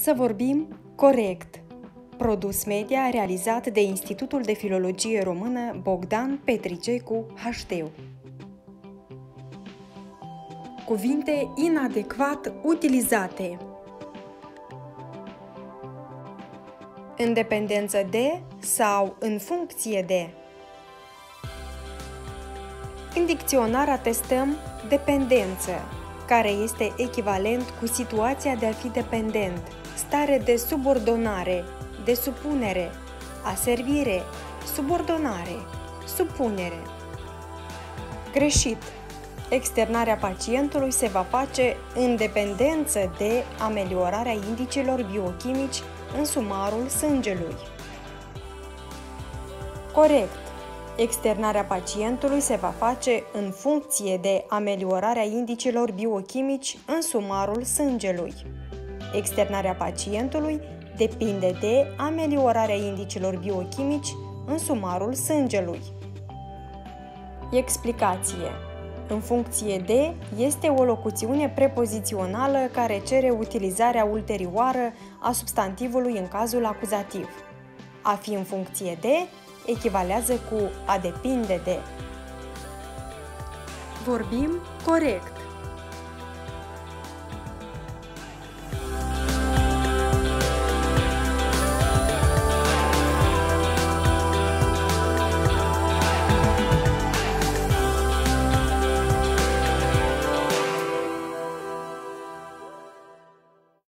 Să vorbim corect. Produs media realizat de Institutul de Filologie Română Bogdan Petricecu, HD. Cuvinte inadecvat utilizate. În dependență de sau în funcție de. În dicționar atestăm dependență, care este echivalent cu situația de a fi dependent, stare de subordonare, de supunere, aservire, subordonare, supunere. Greșit. Externarea pacientului se va face în dependență de ameliorarea indicilor biochimici în sumarul sângelui. Corect. Externarea pacientului se va face în funcție de ameliorarea indicilor biochimici în sumarul sângelui. Externarea pacientului depinde de ameliorarea indicilor biochimici în sumarul sângelui. Explicație. În funcție de este o locuțiune prepozițională care cere utilizarea ulterioară a substantivului în cazul acuzativ. A fi în funcție de echivalează cu a depinde de. Vorbim corect.